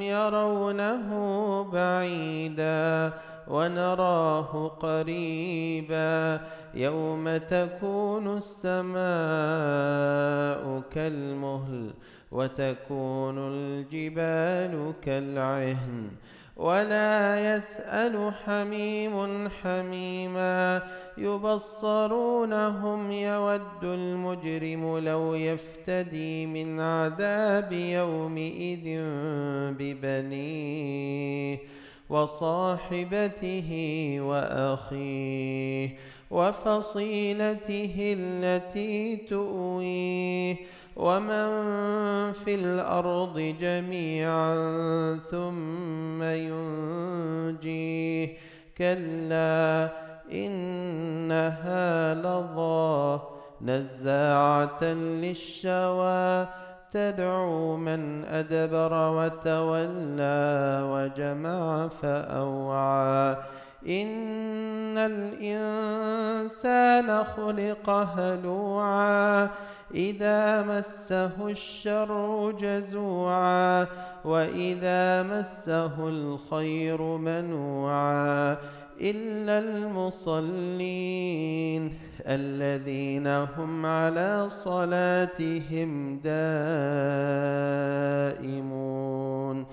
يرونه بعيدا ونراه قريبا يوم تكون السماء كالمهل وتكون الجبال كالعهن ولا يسأل حميم حميما يبصرونهم يود المجرم لو يفتدي من عذاب يومئذ ببنيه وصاحبته وأخيه وفصيلته التي تؤويه ومن في الأرض جميعا ثم ينجيه كلا إنها لظى نزاعة للشوى تدعو من أدبر وتولى وجمع فأوعى إن الإنسان خلق هلوعا إذا مسه الشر جزوعا وإذا مسه الخير منوعا إلا المصلين الذين هم على صلاتهم دائمون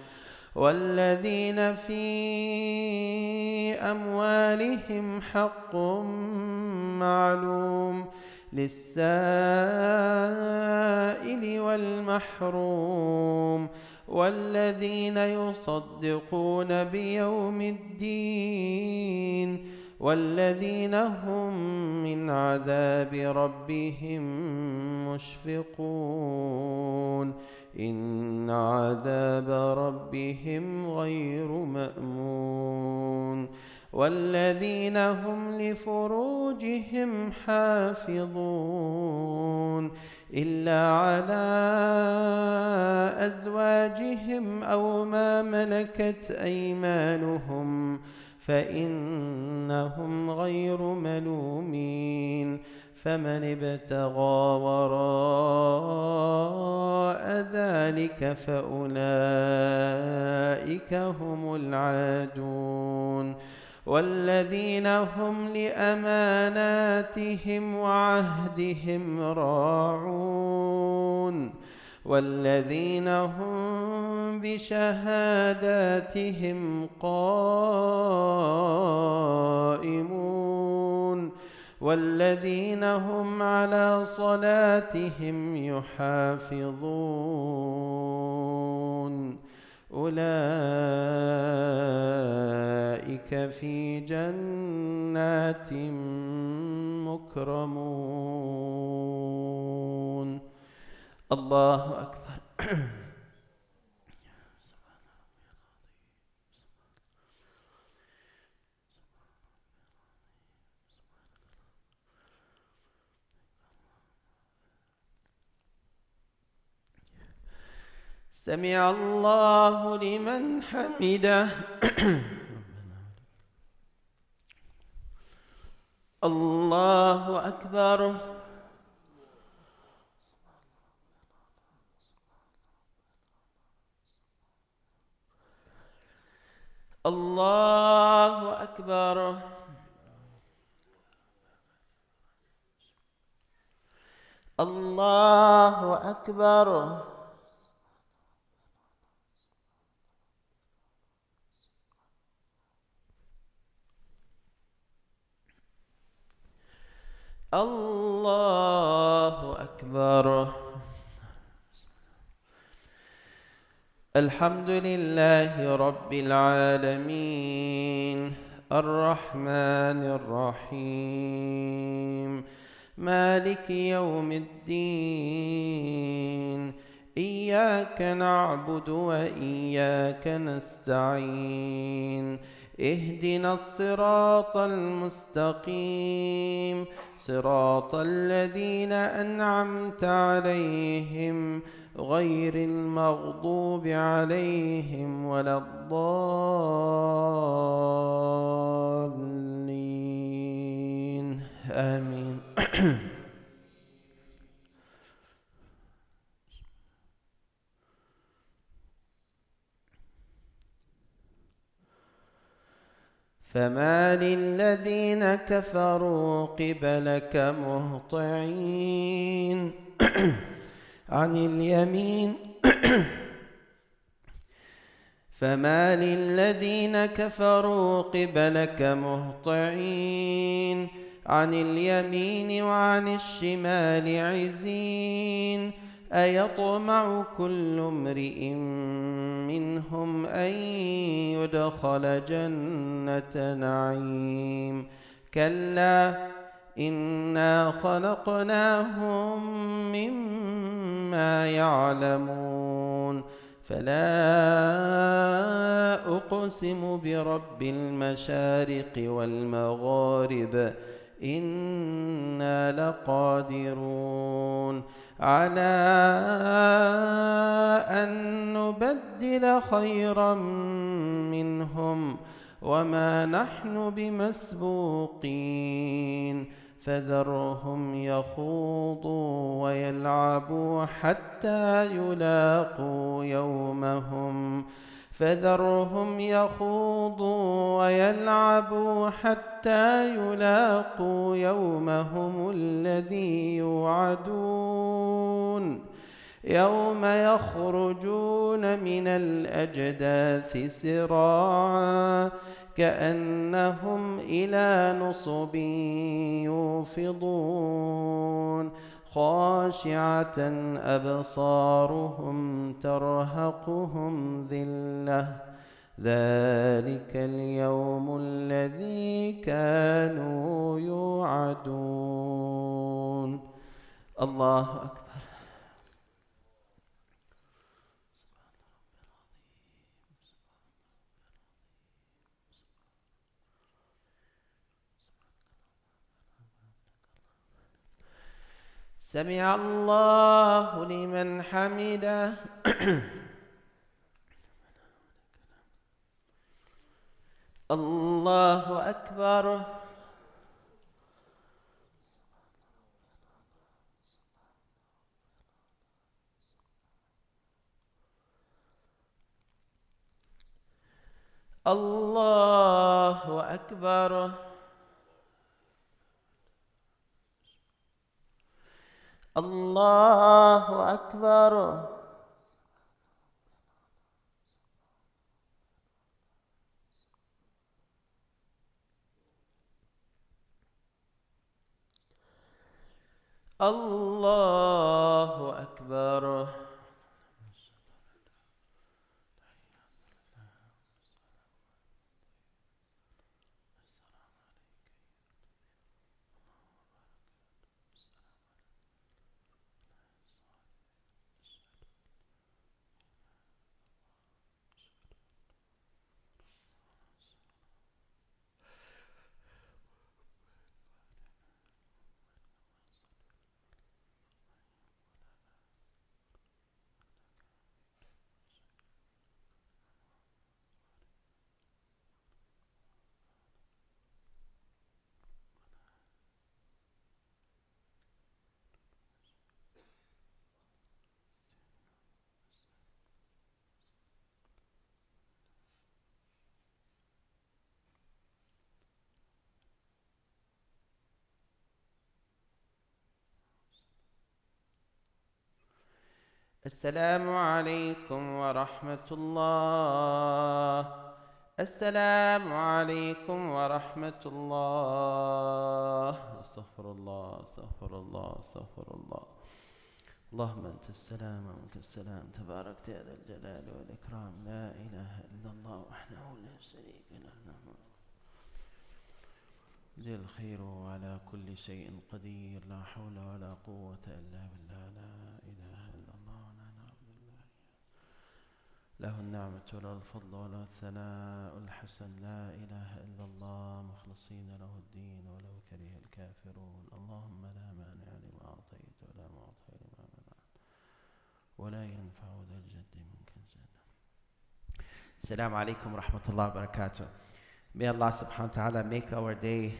والذين في أموالهم حق معلوم للسائل والمحروم والذين يصدقون بيوم الدين والذين هم من عذاب ربهم مشفقون إن عذاب ربهم غير مأمون والذين هم لفروجهم حافظون إلا على أزواجهم أو ما ملكت أيمانهم فإنهم غير ملومين فمن ابتغى وراء ذلك فأولئك هم العادون والذين هم لأماناتهم وعهدهم راعون والذين هم بشهاداتهم قائمون والذين هم على صلاتهم يحافظون أولئك في جنات مكرمون. الله أكبر. سمع الله لمن حمده. الله أكبر. الله أكبر. الله أكبر. الله أكبر. الحمد لله رب العالمين الرحمن الرحيم مالك يوم الدين إياك نعبد وإياك نستعين اهدنا الصراط المستقيم صراط الذين أنعمت عليهم غير المغضوب عليهم ولا الضالين آمين. فما للذين كفروا قبلك مهطعين عن اليمين فما للذين كفروا قبلك مهطعين عن اليمين وعن الشمال عزين أيطمع كل امرئ منهم أن يدخل جنة نعيم كلا إنا خلقناهم مما يعلمون فلا أقسم برب المشارق والمغارب إنا لقادرون على أن نبدل خيرا منهم وما نحن بمسبوقين فذرهم يخوضوا ويلعبوا حتى يلاقوا يومهم الذي يوعدون يوم يخرجون من الأجداث سراعا كأنهم إلى نصب يوفضون خاشعة أبصارهم ترهقهم ذلة ذلك اليوم الذي كانوا يوعدون. الله أكبر. سمع الله لمن حمده. الله أكبر. الله أكبر. الله أكبر. الله أكبر. السلام عليكم ورحمة الله. السلام عليكم ورحمة الله. استغفر الله استغفر الله استغفر الله. اللهم أنت السلام ومنك السلام تباركت يا ذا الجلال والإكرام لا إله إلا الله وحده لا شريك له ذي الخير وعلى كل شيء قدير لا حول ولا قوة إلا بالله لا إله إلا الله ولا نعبد الله له النعمة وله الفضل وله الثناء الحسن لا إله إلا الله مخلصين له الدين ولو كره الكافرون. اللهم لا مانع لما أعطيت ولا معطي لما منعت ولا ينفع ذا الجد منك الجد. السلام عليكم ورحمة الله وبركاته. May Allah subhanahu wa ta'ala make our day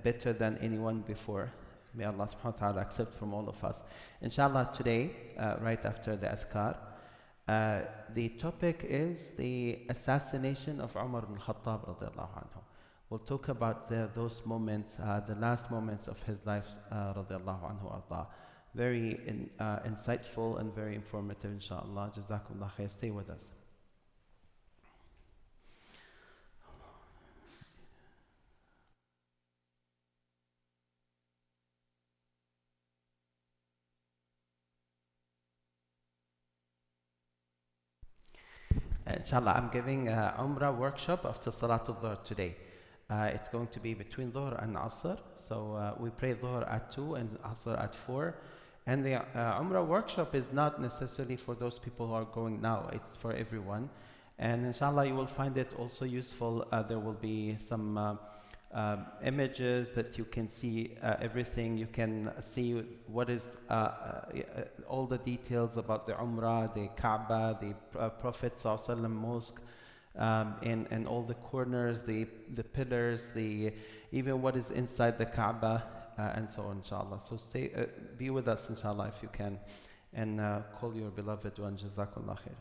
better than anyone before. May Allah subhanahu wa ta'ala accept from all of us. Inshallah today, right after the adhkar, the topic is the assassination of Umar ibn Khattab radiallahu anhu. will talk about those moments, the last moments of his life, radiallahu anhu arda. Very insightful and very informative, inshallah. Jazakumullah khair. Stay with us. Inshallah, I'm giving a Umrah workshop after Salatul Dhuhr today. It's going to be between Dhuhr and Asr. So we pray Dhuhr at 2 and Asr at 4. And the Umrah workshop is not necessarily for those people who are going now. It's for everyone. And inshallah, you will find it also useful. There will be some images that you can see everything. You can see what is all the details about the Umrah, the Kaaba, the Prophet ﷺ mosque, and all the corners, the pillars, even what is inside the Kaaba, and so on, inshallah. So be with us, inshallah, if you can, and call your beloved one. Jazakallah khair.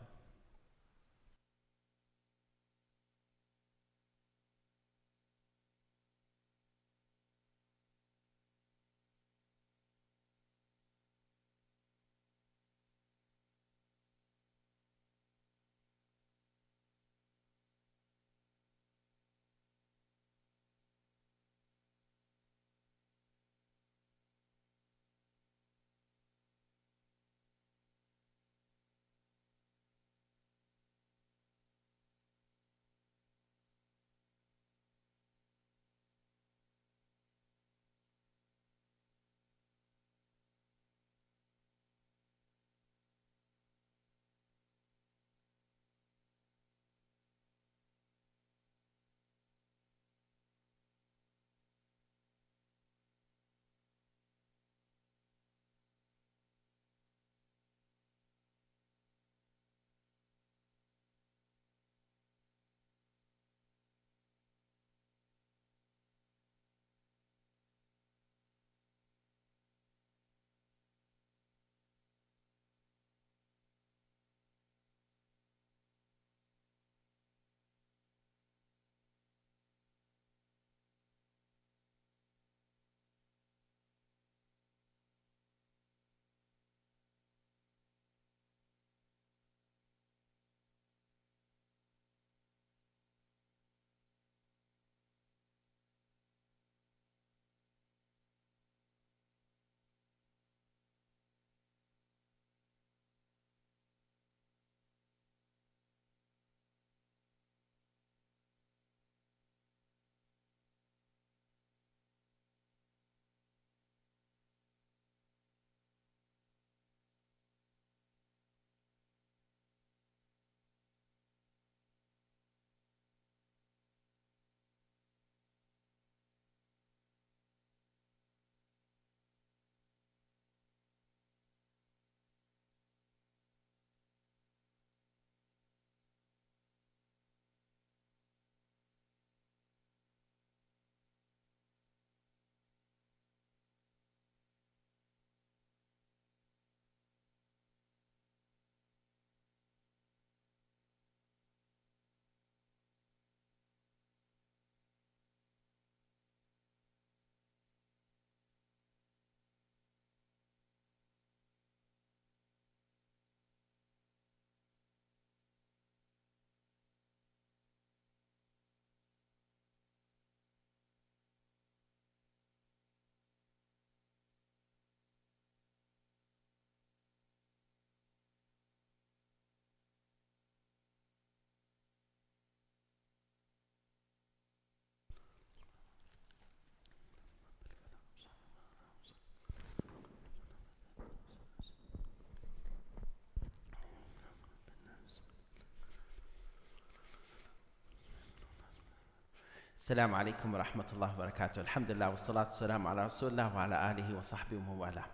السلام عليكم ورحمة الله وبركاته. الحمد لله والصلاة والسلام على رسول الله وعلى آله وصحبه ومن والاه.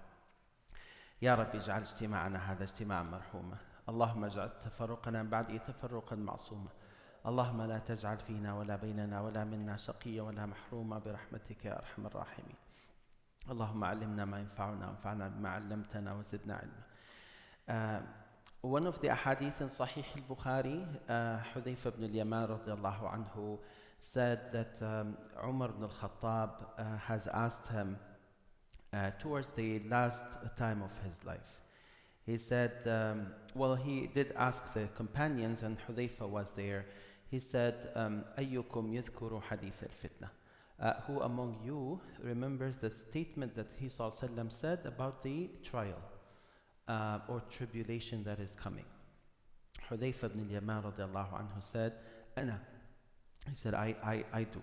يا رب اجعل اجتماعنا هذا اجتماعا مرحوما. اللهم اجعل تفرقنا من بعده تفرقا معصوما. اللهم لا تجعل فينا ولا بيننا ولا منا شقيا ولا محروما برحمتك يا أرحم الراحمين. اللهم علمنا ما ينفعنا وانفعنا بما علمتنا وزدنا علما. One of the ahadith in Sahih al-Bukhari, Hudayfa ibn al-Yaman radiallahu anhu said that Umar ibn al-Khattab has asked him towards the last time of his life. He said, well, he did ask the companions, and Hudayfa was there. He said, أَيُّكُمْ يَذْكُرُ حَدِيثَ الْفِتْنَةِ Who among you remembers the statement that he ﷺ said about the trial or tribulation that is coming? Hudayfa ibn al-Yaman radiallahu anhu said, أنا. He said, I do.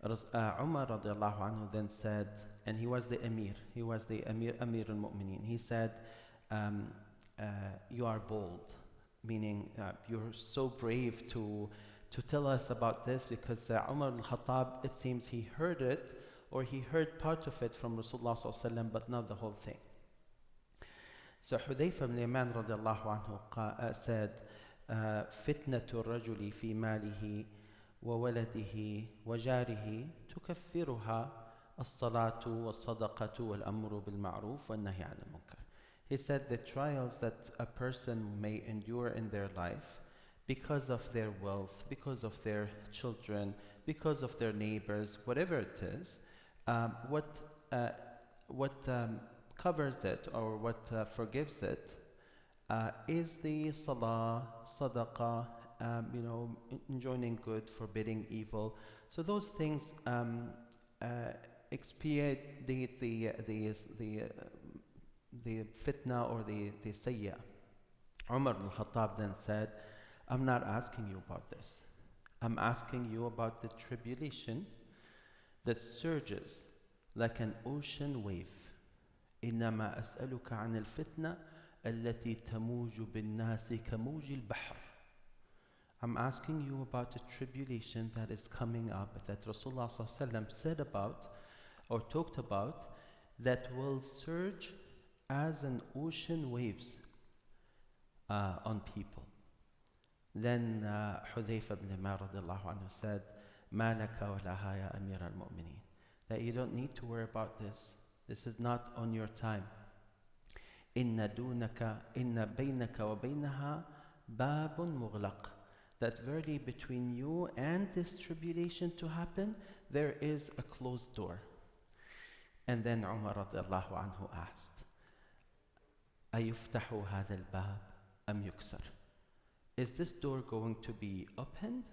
Umar radiallahu anhu then said, and he was the Amir al-Mu'mineen. He said, you are bold, meaning you're so brave to tell us about this, because Umar al-Khattab, it seems he heard it, or he heard part of it from Rasulullah sallallahu alaihi wasallam, but not the whole thing. So Hudayfa ibn Yaman radiallahu anhu said, فِتْنَةُ الرَّجُلِ فِي مَالِهِ وَوَلَدِهِ وَجَارِهِ تُكَفِّرُهَا الصَّلَاةُ وَالصَّدَقَةُ وَالْأَمْرُ بِالْمَعْرُوفِ وَالنَّهْيِ عَنِ الْمُنكَرِ. He said the trials that a person may endure in their life because of their wealth, because of their children, because of their neighbors, whatever it is, what covers it or what forgives it is the salah, sadaqah, enjoining good, forbidding evil. So those things expiate the fitna or the sayyah. Umar ibn Khattab then said, I'm not asking you about this. I'm asking you about the tribulation that surges like an ocean wave. إنما أسألك عن الفتنة التي تموج بالناس كموج البحر. I'm asking you about the tribulation that is coming up, that Rasulullah ﷺ said about or talked about, that will surge as an ocean waves on people. Then Hudayfa ibn Yaman radiallahu anhu said, مَا لَكَ وَلَهَا يَا أَمِيرَ الْمُؤْمِنِينَ, that you don't need to worry about this. This is not on your time. إِنَّ بَيْنَكَ وَبَيْنَهَا بَابٌ مُغْلَقٌ, that verily between you and this tribulation to happen, there is a closed door. And then Umar radiallahu anhu asked, أَيُفْتَحُ هَذَا الْبَابِ أَمْ يُكْسَرُ, is this door going to be opened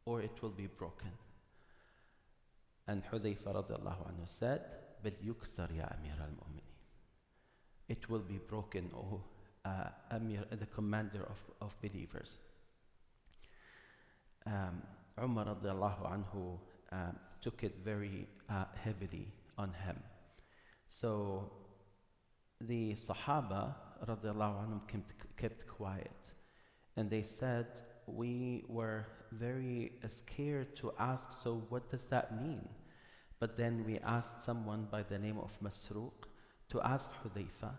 or it will be broken? And Hudayfa radiallahu anhu said, بَلْ يُكْسَرْ يَا أَمِيرَ الْمُؤْمِنِينَ, it will be broken, O Amir, the commander of believers. Umar radiallahu anhu took it very heavily on him. So the Sahaba radiallahu anhum kept quiet, and they said, we were very scared to ask, so what does that mean? But then we asked someone by the name of Masruq to ask Hudayfa,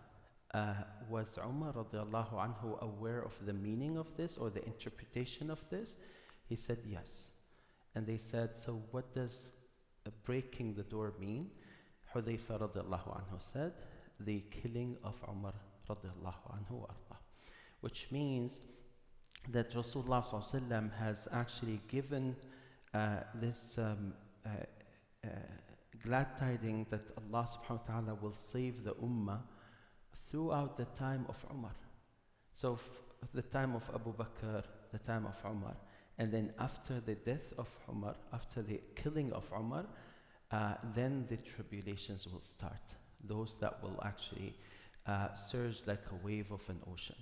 was Umar radiallahu anhu aware of the meaning of this or the interpretation of this? He said yes. And they said, so what does breaking the door mean? Hudayfa radiallahu anhu said, the killing of Umar radiallahu anhu arda, which means that Rasulullah sallallahu alaihi wasallam has actually given this glad tidings that Allah subhanahu wa ta'ala will save the ummah throughout the time of Umar. So the time of Abu Bakr, the time of Umar, and then after the death of Umar, after the killing of Umar, then the tribulations will start. Those that will actually surge like a wave of an ocean.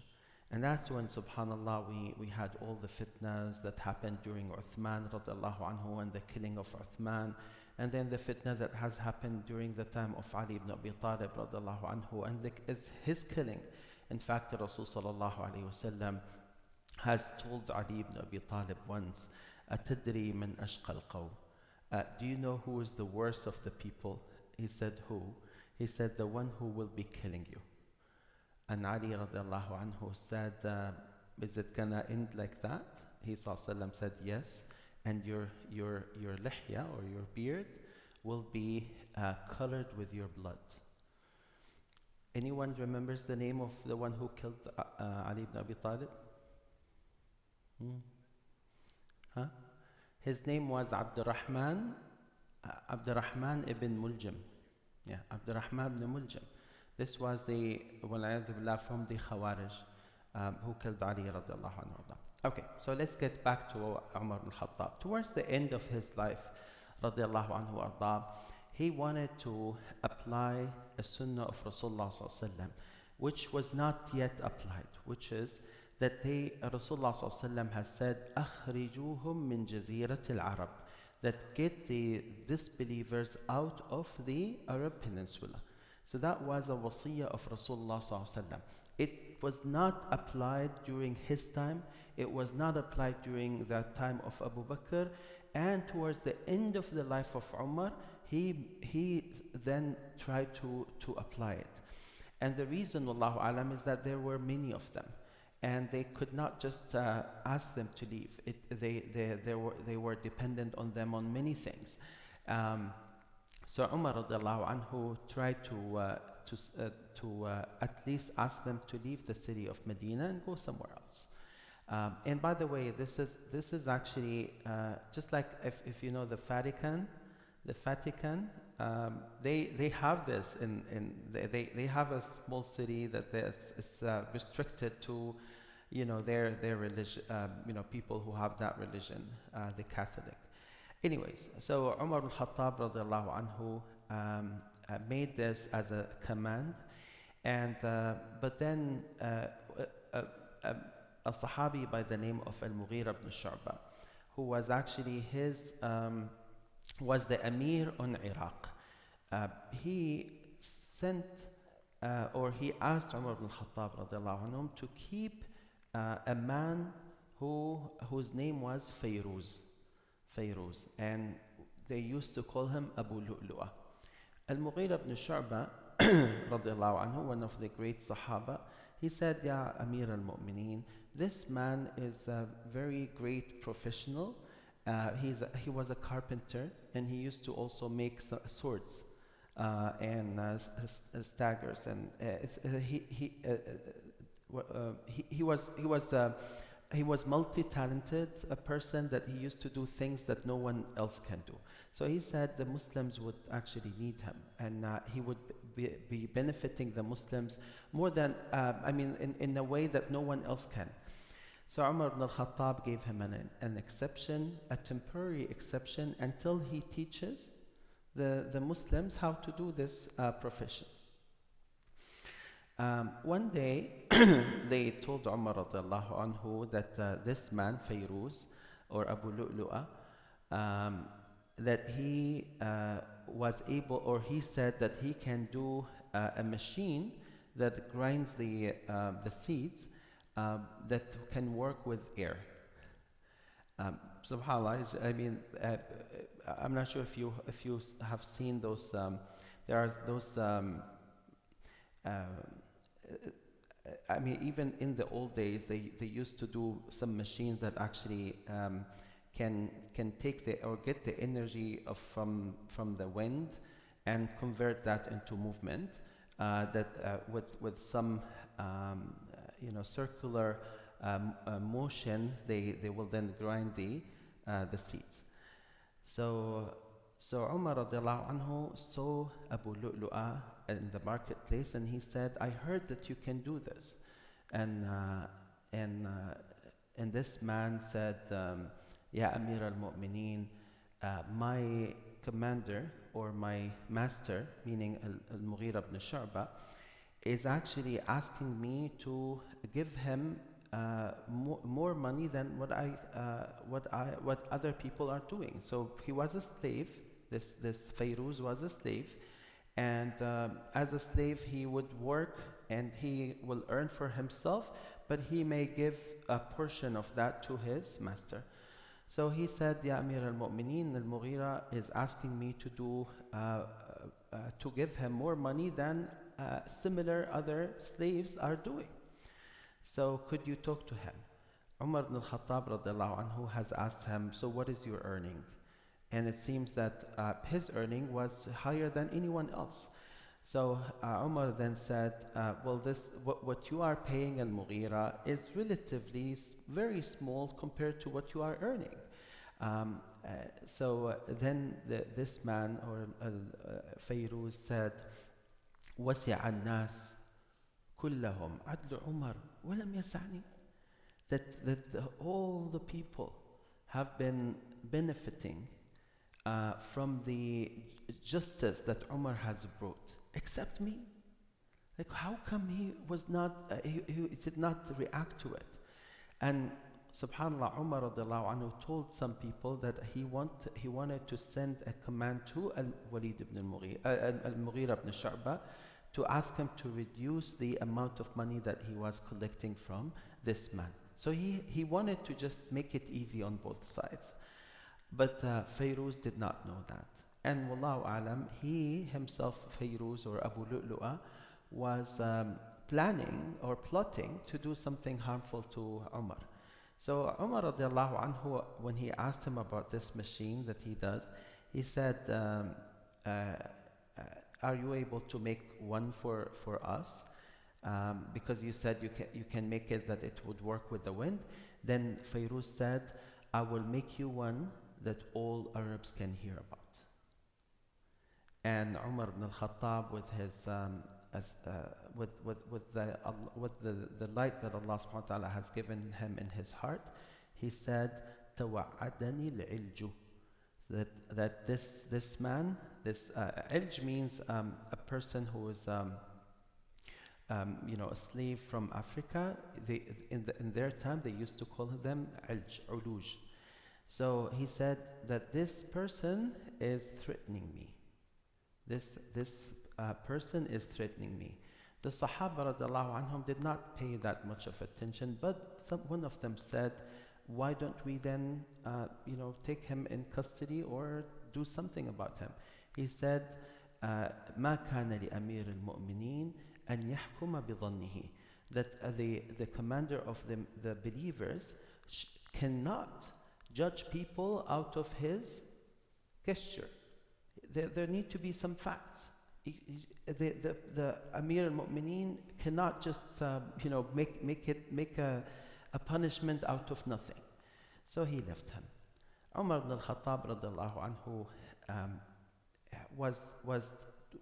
And that's when, subhanAllah, we had all the fitnas that happened during Uthman radiallahu anhu and the killing of Uthman, and then the fitna that has happened during the time of Ali ibn Abi Talib radiallahu anhu and his killing. In fact, the Rasul sallallahu alayhi wasallam has told Ali ibn Abi Talib once, أَتَدْرِي مَنْ أَشْقَى الْقَوْمِ, do you know who is the worst of the people? He said, who? He said, the one who will be killing you. And Ali radiallahu anhu said, is it gonna end like that? He said, yes. And your lihya or your beard will be colored with your blood. Anyone remembers the name of the one who killed Ali ibn Abi Talib? Hmm? Huh? His name was Abdurrahman ibn Muljam. Yeah, Abdurrahman ibn Muljam. This was the wal'iyadhu billah from the Khawarij who killed Ali radiallahu anhu. Okay, so let's get back to Umar al-Khattab. Towards the end of his life, radiallahu anhu arda, he wanted to apply a sunnah of Rasulullah sallallahu alaihi wasallam, which was not yet applied, which is that Rasulullah sallallahu alaihi wasallam has said, "Akhrijuhum min jazirat al-Arab," that get the disbelievers out of the Arab Peninsula. So that was a wasiyah of Rasulullah sallallahu alaihi wasallam. It was not applied during his time. It was not applied during the time of Abu Bakr, and towards the end of the life of Umar, he then tried to apply it. And the reason, wallahu alam, is that there were many of them, and they could not just ask them to leave. They were dependent on them on many things. So Umar radiallahu anhu tried to at least ask them to leave the city of Medina and go somewhere else. And by the way, this is actually just like if you know the Vatican. The Vatican, they have this they have a small city that is restricted to, you know, their religion, you know, people who have that religion, the Catholic. Anyways, so Umar al-Khattab radiallahu anhu made this as a command, and but then a Sahabi by the name of Al-Mughira ibn Shu'bah, who was actually his was the Amir on Iraq. He sent or he asked Umar ibn Khattab radiallahu anhu to keep a man whose name was Fayruz, and they used to call him Abu Lu'lu'ah. Al-Mughira ibn Shu'bah radiallahu anhu, one of the great Sahaba, he said, "Ya Amir al-Mu'mineen, this man is a very great professional. He was a carpenter, and he used to also make swords and staggers, and he was multi-talented, a person that he used to do things that no one else can do. So he said the Muslims would actually need him, and he would be benefiting the Muslims more than, in a way that no one else can." So Umar ibn al-Khattab gave him an exception, a temporary exception, until he teaches the Muslims how to do this profession. One day, they told Umar radiallahu anhu that this man, Fayruz, or Abu Lu'lu'ah, that he was able, or he said that he can do a machine that grinds the seeds, that can work with air. SubhanAllah, I'm not sure if you have seen those. There are those. Even in the old days, they used to do some machines that actually can take or get the energy from the wind and convert that into movement. With some circular motion, they will then grind the seeds. So Umar radiallahu anhu saw Abu Lu'lu'ah in the marketplace, and he said, "I heard that you can do this." And this man said, "Ya Amir al-Mu'mineen, my commander or my master," meaning Al-Mughira ibn Shu'bah, is actually asking me to give him more money than what other people are doing. So he was a slave. This Fayruz was a slave, and as a slave he would work and he will earn for himself, but he may give a portion of that to his master. So he said, "Ya Amir al-Mu'mineen, al-Mughira is asking me to do to give him more money than similar other slaves are doing. So could you talk to him?" Umar ibn al-Khattab radiallahu anhu has asked him, "So what is your earning?" And it seems that his earning was higher than anyone else. So Umar then said, well, what you are paying Al-Mughira is relatively very small compared to what you are earning. Then this man, or Fayruz, said, وَسِعَ النَّاسِ كُلَّهُمْ عَدْلُ عُمَرْ وَلَمْ يَسَعْنِي. That all the people have been benefiting from the justice that Umar has brought, except me. Like, how come he was not, he did not react to it? And subhanAllah, Umar radiallahu anhu told some people that he wanted to send a command to Al-Walid ibn Al-Mughira ibn Shu'bah to ask him to reduce the amount of money that he was collecting from this man. So he wanted to just make it easy on both sides. But Fayruz did not know that. And wallahu alam, he himself, Fayruz or Abu Lu'lu'a, was planning or plotting to do something harmful to Umar. So Umar radiallahu anhu, when he asked him about this machine that he does, he said, are you able to make one for us? Because you said you can make it that it would work with the wind. Then Fayruz said, I will make you one that all Arabs can hear about. And Umar ibn al-Khattab, with his with the light that Allah subhanahu wa ta'ala has given him in his heart, he said, "Tawa'adani al-ilju." That this man, ilj means a person who is a slave from Africa. In their time they used to call them ilj, uluj. So he said that this person is threatening me. This person is threatening me. The Sahaba radiallahu anhum did not pay that much of attention, but one of them said, why don't we then take him in custody or do something about him? He said, ما كان لأمير المؤمنين أن يحكم بظنه. That the commander of the believers cannot judge people out of his gesture. There need to be some facts. The Amir al-Mu'mineen cannot just make a punishment out of nothing. So he left him. Umar ibn al-Khattab radiallahu anhu was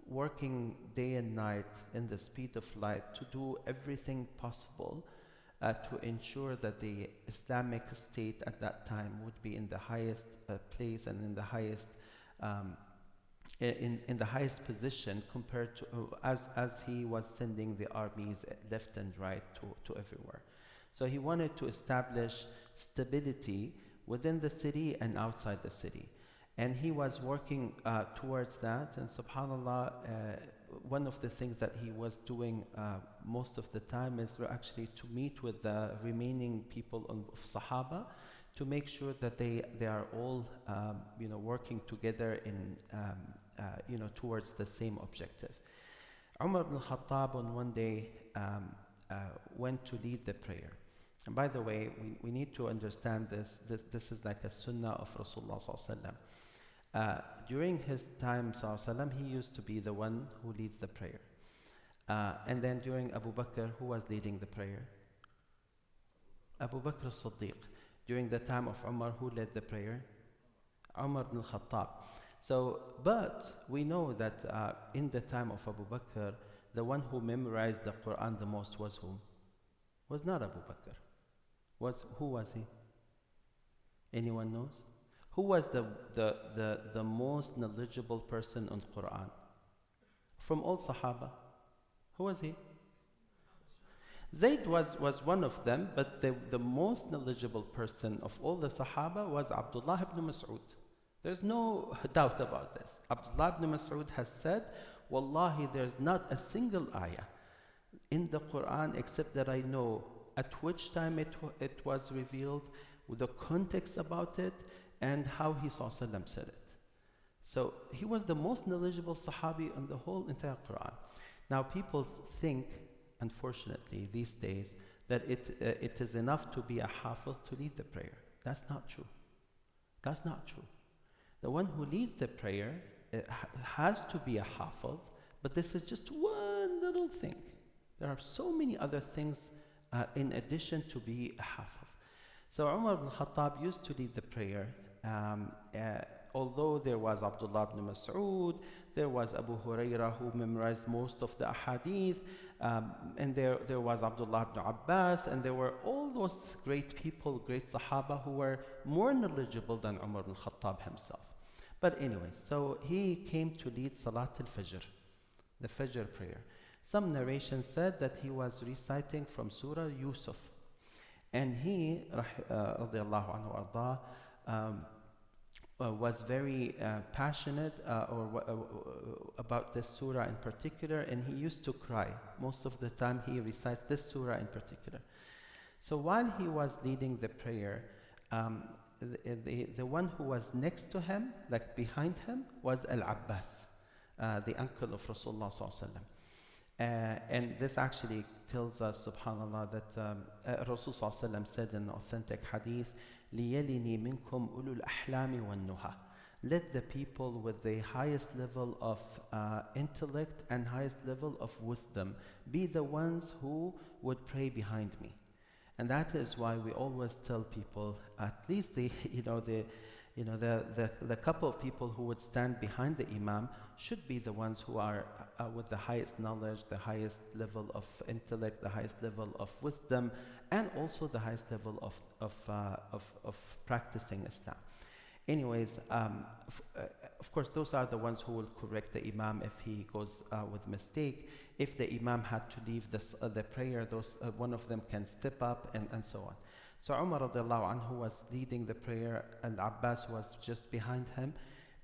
working day and night in the speed of light to do everything possible to ensure that the Islamic State at that time would be in the highest place and in the highest in the highest position compared to as he was sending the armies left and right to everywhere. So he wanted to establish stability within the city and outside the city. And he was working towards that. And subhanAllah, one of the things that he was doing most of the time is actually to meet with the remaining people of Sahaba to make sure that they are all working together in towards the same objective. Umar ibn al-Khattab on one day went to lead the prayer. And by the way, we need to understand this is like a sunnah of Rasulullah sallallahu alaihi wasallam. During his time sallallahu alaihi wasallam, he used to be the one who leads the prayer. And then during Abu Bakr, who was leading the prayer? Abu Bakr as-Siddiq. During the time of Umar, who led the prayer? Umar ibn al-Khattab. So, but we know that in the time of Abu Bakr, the one who memorized the Quran the most was whom? Was not Abu Bakr. Who was he? Anyone knows? Who was the most knowledgeable person on Quran? From all Sahaba. Who was he? Zayd was one of them, but the most knowledgeable person of all the Sahaba was Abdullah ibn Mas'ud. There's no doubt about this. Abdullah ibn Mas'ud has said, Wallahi, there's not a single ayah in the Quran except that I know at which time it was revealed, with the context about it, and how he ﷺ said it. So he was the most knowledgeable Sahabi on the whole entire Quran. Now people think, unfortunately, these days, that it is enough to be a hafiz to lead the prayer. That's not true. That's not true. The one who leads the prayer has to be a hafiz, But this is just one little thing. There are so many other things in addition to be a hafiz. So Umar ibn Khattab used to lead the prayer. Although there was Abdullah ibn Mas'ud, there was Abu Hurairah who memorized most of the ahadith, and there was Abdullah ibn Abbas, and there were all those great people, great Sahaba who were more knowledgeable than Umar ibn Khattab himself. But anyway, so he came to lead Salat al-Fajr, the Fajr prayer. Some narration said that he was reciting from Surah Yusuf. And he, radiallahu anhu arda, was very passionate about this surah in particular, and he used to cry. Most of the time he recites this surah in particular. So while he was leading the prayer, the one who was next to him, like behind him, was Al-Abbas, the uncle of Rasulullah sallallahu alaihi wasallam. And this actually tells us, subhanAllah, that Rasul sallallahu alaihi wasallam said in authentic hadith, لِيَلِنِي مِنْكُمْ أُولُو الْأَحْلَامِ وَالنُّهَى. Let the people with the highest level of intellect and highest level of wisdom be the ones who would pray behind me. And that is why we always tell people, at least the couple of people who would stand behind the imam should be the ones who are with the highest knowledge, the highest level of intellect, the highest level of wisdom, and also the highest level of practicing Islam. Anyways, of course, those are the ones who will correct the imam if he goes with mistake. If the imam had to leave the prayer, one of them can step up and so on. So Umar radiallahu anhu was leading the prayer, and Abbas was just behind him.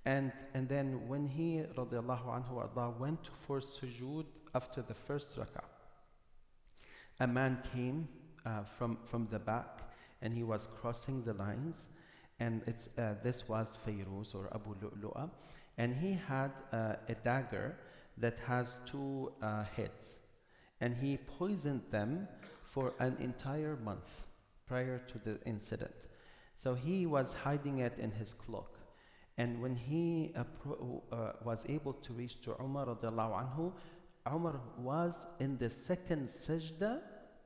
And then when he radiallahu anhu went for sujood after the first rak'ah, a man came from the back, and he was crossing the lines, and this was Fayruz or Abu Lu'lu'a, and he had a dagger that has two heads, and he poisoned them for an entire month prior to the incident. So he was hiding it in his cloak, and when he was able to reach to Umar radiallahu anhu, Umar was in the second sajda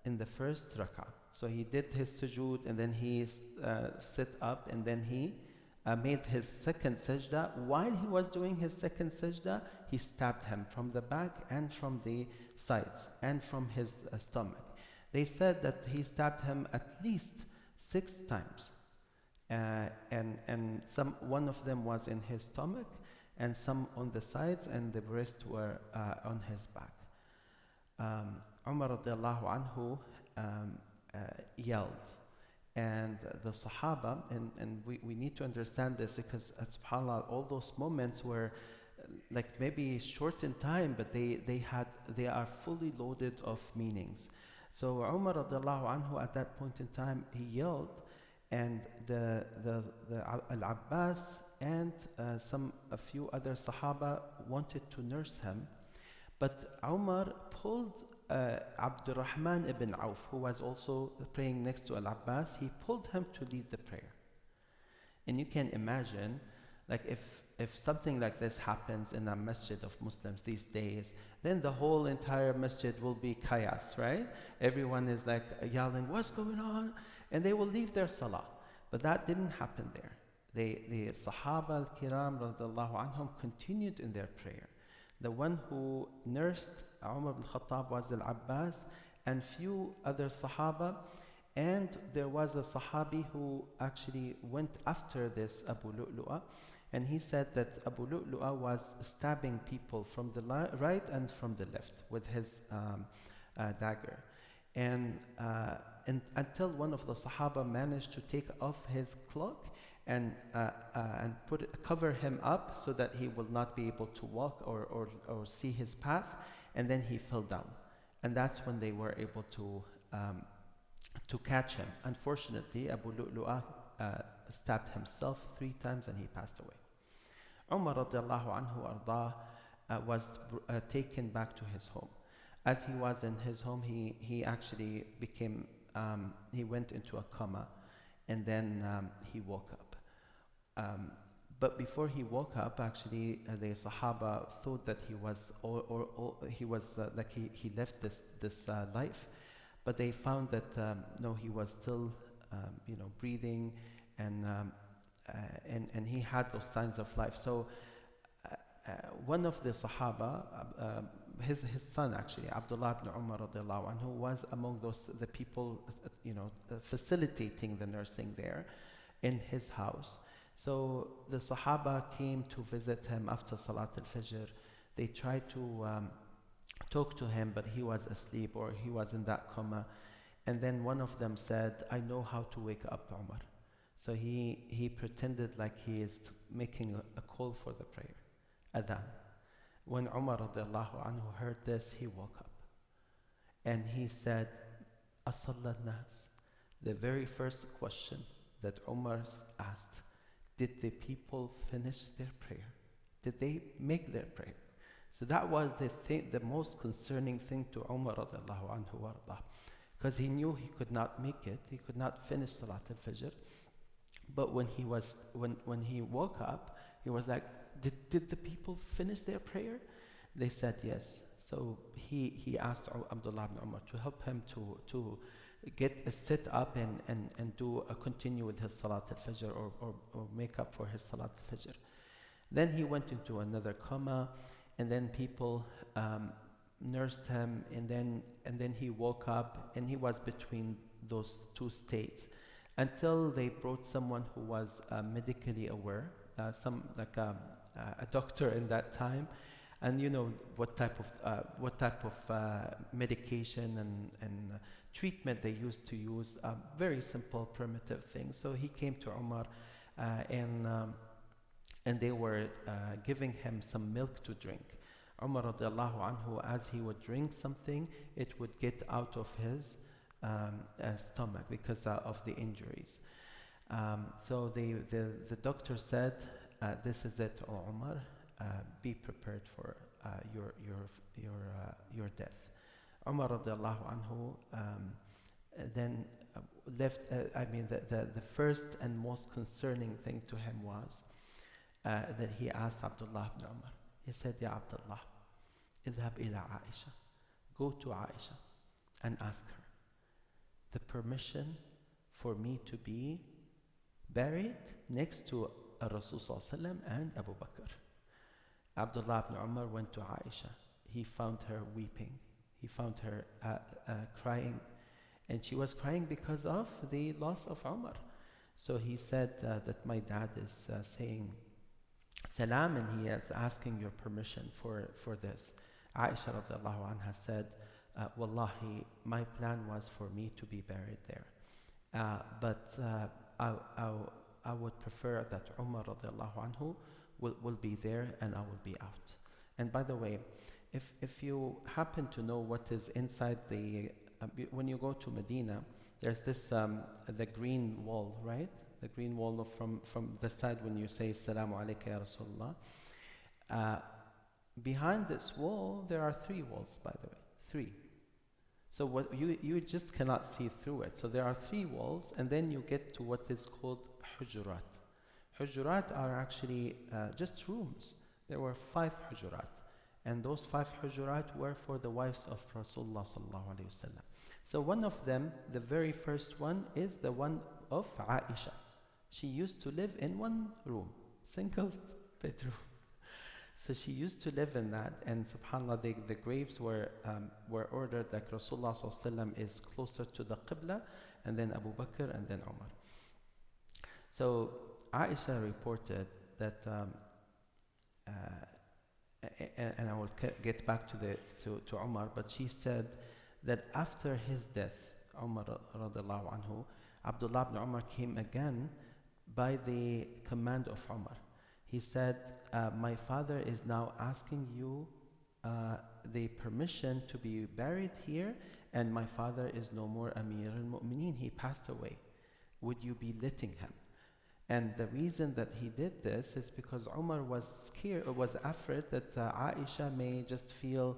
in the first rak'ah. So he did his sujood, and then he sit up, and then he made his second sajda. While he was doing his second sajda, he stabbed him from the back and from the sides and from his stomach. They said that he stabbed him at least 6 times, and one of them was in his stomach, and some on the sides, and the rest were on his back. Umar radiallahu anhu yelled, and the Sahaba, and we need to understand this, because subhanAllah, all those moments were like maybe short in time, but they are fully loaded of meanings. So Umar radiallahu anhu at that point in time, he yelled, and the Al-Abbas and a few other Sahaba wanted to nurse him, but Umar pulled Abdurrahman ibn Auf, who was also praying next to Al-Abbas. He pulled him to lead the prayer. And you can imagine, like if something like this happens in a masjid of Muslims these days, then the whole entire masjid will be chaos, right? Everyone is like yelling, what's going on? And they will leave their salah. But that didn't happen there. The Sahaba al-Kiram radiallahu anhum continued in their prayer. The one who nursed Umar ibn Khattab was Al-Abbas and few other Sahaba, and there was a Sahabi who actually went after this Abu Lu'lu'a, and he said that Abu Lu'lu'a was stabbing people from the right and from the left with his dagger, and until one of the Sahaba managed to take off his cloak and cover him up so that he will not be able to walk or see his path, and then he fell down, and that's when they were able to catch him. Unfortunately, Abu Lu'lu'a stabbed himself 3 times and he passed away. Umar radiallahu anhu arda was taken back to his home. As he was in his home, he actually became he went into a coma, and then he woke up. But before he woke up, actually, the Sahaba thought that he was, or he was like he left this life, but they found that no, he was still, breathing, and and he had those signs of life. So one of the Sahaba, his son actually, Abdullah ibn Umar radiallahu anhu, was among the people, facilitating the nursing there in his house. So the Sahaba came to visit him after Salat al-Fajr. They tried to talk to him, but he was asleep, or he was in that coma. And then one of them said, "I know how to wake up Umar." So he pretended like he is making a call for the prayer, adhan. When Umar radiallahu anhu heard this, he woke up. And he said, "Asalla nas." The very first question that Umar asked, did the people finish their prayer? Did they make their prayer? So that was the most concerning thing to Umar radiallahu anhu warḍah, because he knew he could not make it, he could not finish Salat al-Fajr. But when he woke up, he was like, did the people finish their prayer? They said yes. So he asked Abdullah ibn Umar to help him to sit up and continue with his Salat al-Fajr, or make up for his Salat al-Fajr. Then he went into another coma, and then people nursed him, and then he woke up, and he was between those two states until they brought someone who was medically aware, a doctor in that time, and what type of medication and treatment they used to use, very simple, primitive things. So he came to Umar, and they were giving him some milk to drink. Umar radiallahu anhu, as he would drink something, it would get out of his stomach because of the injuries. So the doctor said, "This is it, O Umar. Be prepared for your death." Umar radiallahu anhu then left. The first and most concerning thing to him was that he asked Abdullah ibn Umar. He said, "Ya Abdullah, idhab ila Aisha. Go to Aisha and ask her the permission for me to be buried next to Rasul sallallahu alaihi wasallam and Abu Bakr." Abdullah ibn Umar went to Aisha. He found her weeping. He found her crying, and she was crying because of the loss of Umar. So he said that my dad is saying salam, and he is asking your permission for this. Aisha radiallahu anha said, "Wallahi, my plan was for me to be buried there, but I would prefer that Umar radiallahu anhu will be there and I will be out." And by the way, if you happen to know what is inside when you go to Medina, there's this the green wall, right? The green wall from the side when you say Assalamu alayka ya Rasulullah. Behind this wall, there are 3 walls, by the way, 3. So what you just cannot see through it. So there are 3 walls, and then you get to what is called hujurat. Hujurat are actually just rooms. There were 5 hujurat, and those 5 hujurat were for the wives of Rasulullah sallallahu alaihi wasallam. So one of them, the very first one, is the one of Aisha. She used to live in one room, single bedroom. So she used to live in that, and subhanAllah, the graves were ordered like Rasulullah sallallahu alaihi wasallam is closer to the Qibla, and then Abu Bakr, and then Umar. So Aisha reported that, and I will get back to Umar, but she said that after his death, Umar radiallahu anhu, Abdullah ibn Umar came again by the command of Umar. He said, "My father is now asking you the permission to be buried here, and my father is no more Amir al-Mu'mineen. He passed away. Would you be letting him?" And the reason that he did this is because Umar was scared, or was afraid that Aisha may just feel